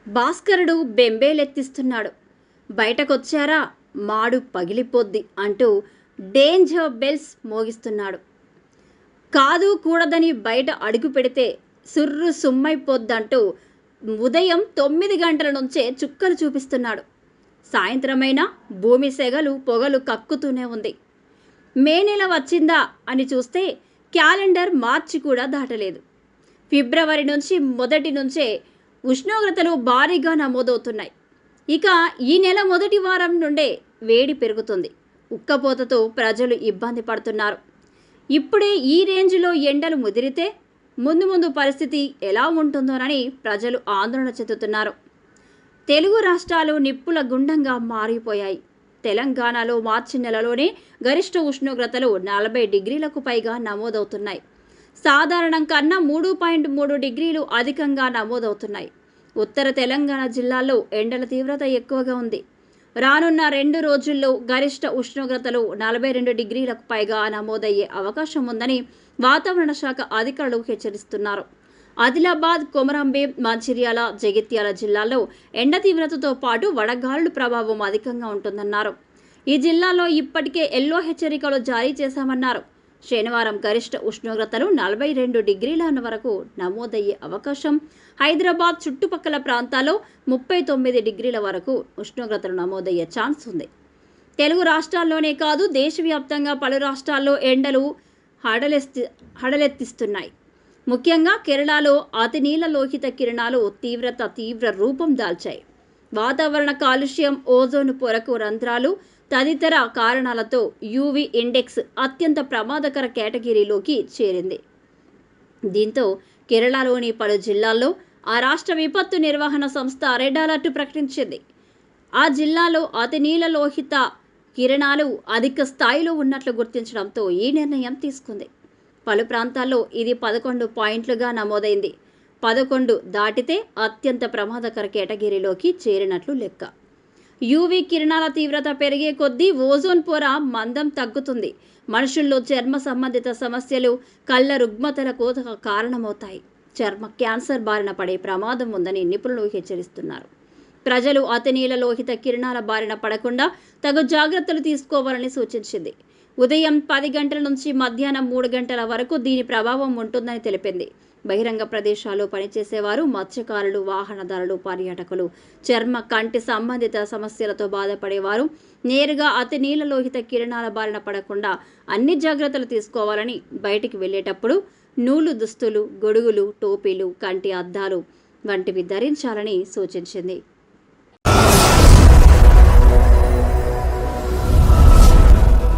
భాస్కరుడు బెంబేలెత్తిస్తున్నాడు. బయటకొచ్చారా మాడు పగిలిపోద్ది అంటూ డేంజర్ బెల్స్ మోగిస్తున్నాడు. కాదు కూడదని బయట అడుగు పెడితే సుర్రు సుమ్మైపోద్దంటూ ఉదయం 9 గంటల నుంచే చుక్కలు చూపిస్తున్నాడు. సాయంత్రమైనా భూమి సెగలు పొగలు కక్కుతూనే ఉంది. మే నెల వచ్చిందా అని చూస్తే క్యాలెండర్ మార్చి కూడా దాటలేదు. ఫిబ్రవరి నుంచి మొదటి నుంచే ఉష్ణోగ్రతలు భారీగా నమోదవుతున్నాయి. ఇక ఈ నెల మొదటి వారం నుండే వేడి పెరుగుతుంది. ఉక్కపోతతో ప్రజలు ఇబ్బంది పడుతున్నారు. ఇప్పుడే ఈ రేంజ్లో ఎండలు ముదిరితే ముందు పరిస్థితి ఎలా ఉంటుందోనని ప్రజలు ఆందోళన చెందుతున్నారు. తెలుగు రాష్ట్రాలు నిప్పుల గుండంగా మారిపోయాయి. తెలంగాణలో మార్చి నెలలోనే గరిష్ట ఉష్ణోగ్రతలు 40 డిగ్రీలకు పైగా నమోదవుతున్నాయి. సాధారణం కన్నా 3.3 డిగ్రీలు అధికంగా నమోదవుతున్నాయి. ఉత్తర తెలంగాణ జిల్లాల్లో ఎండల తీవ్రత ఎక్కువగా ఉంది. రానున్న 2 రోజుల్లో గరిష్ట ఉష్ణోగ్రతలు 42 డిగ్రీలకు పైగా నమోదయ్యే అవకాశం ఉందని వాతావరణ శాఖ అధికారులు హెచ్చరిస్తున్నారు. ఆదిలాబాద్, కొమరంభీం, మంచిర్యాల, జగిత్యాల జిల్లాల్లో ఎండ తీవ్రతతో పాటు వడగాలుల ప్రభావం అధికంగా ఉంటుందన్నారు. ఈ జిల్లాలో ఇప్పటికే ఎల్లో హెచ్చరికలు జారీ చేశామన్నారు. శనివారం గరిష్ట ఉష్ణోగ్రతలు 42 డిగ్రీల వరకు నమోదయ్యే అవకాశం. హైదరాబాద్ చుట్టుపక్కల ప్రాంతాల్లో 39 డిగ్రీల వరకు ఉష్ణోగ్రతలు నమోదయ్యే ఛాన్స్ ఉంది. తెలుగు రాష్ట్రాల్లోనే కాదు దేశవ్యాప్తంగా పలు రాష్ట్రాల్లో ఎండలు హడలెత్తిస్తున్నాయి. ముఖ్యంగా కేరళలో అతినీల లోహిత కిరణాలు తీవ్ర రూపం దాల్చాయి. వాతావరణ కాలుష్యం, ఓజోన్ పొరకు రంధ్రాలు తదితర కారణాలతో యూవీ ఇండెక్స్ అత్యంత ప్రమాదకర కేటగిరీలోకి చేరింది. దీంతో కేరళలోని పలు జిల్లాల్లో ఆ రాష్ట్ర విపత్తు నిర్వహణ సంస్థ రెడ్ అలర్ట్ ప్రకటించింది. ఆ జిల్లాలో అతినీల లోహిత కిరణాలు అధిక స్థాయిలో ఉన్నట్లు గుర్తించడంతో ఈ నిర్ణయం తీసుకుంది. పలు ప్రాంతాల్లో ఇది 11 పాయింట్లుగా నమోదైంది. 11 దాటితే అత్యంత ప్రమాదకర కేటగిరీలోకి చేరినట్లు లెక్క. యూవీ కిరణాల తీవ్రత పెరిగే కొద్దీ ఓజోన్ పొర మందం తగ్గుతుంది. మనుషుల్లో చర్మ సంబంధిత సమస్యలు, కళ్ళ రుగ్మతలకు కారణమవుతాయి. చర్మ క్యాన్సర్ బారిన పడే ప్రమాదం ఉందని నిపుణులు హెచ్చరిస్తున్నారు. ప్రజలు అతినీల లోహిత కిరణాల బారిన పడకుండా తగు జాగ్రత్తలు తీసుకోవాలని సూచించింది. ఉదయం 10 గంటల నుంచి మధ్యాహ్నం 3 గంటల వరకు దీని ప్రభావం ఉంటుందని తెలిపింది. బహిరంగ ప్రదేశాల్లో పనిచేసేవారు, మత్స్యకారులు, వాహనదారులు, పర్యాటకులు, చర్మ కంటి సంబంధిత సమస్యలతో బాధపడేవారు నేరుగా అతినీల లోహిత కిరణాల బారిన పడకుండా అన్ని జాగ్రత్తలు తీసుకోవాలని, బయటికి వెళ్ళేటప్పుడు నూలు దుస్తులు, గొడుగులు, టోపీలు, కంటి అద్దాలు వంటివి ధరించాలని సూచించింది.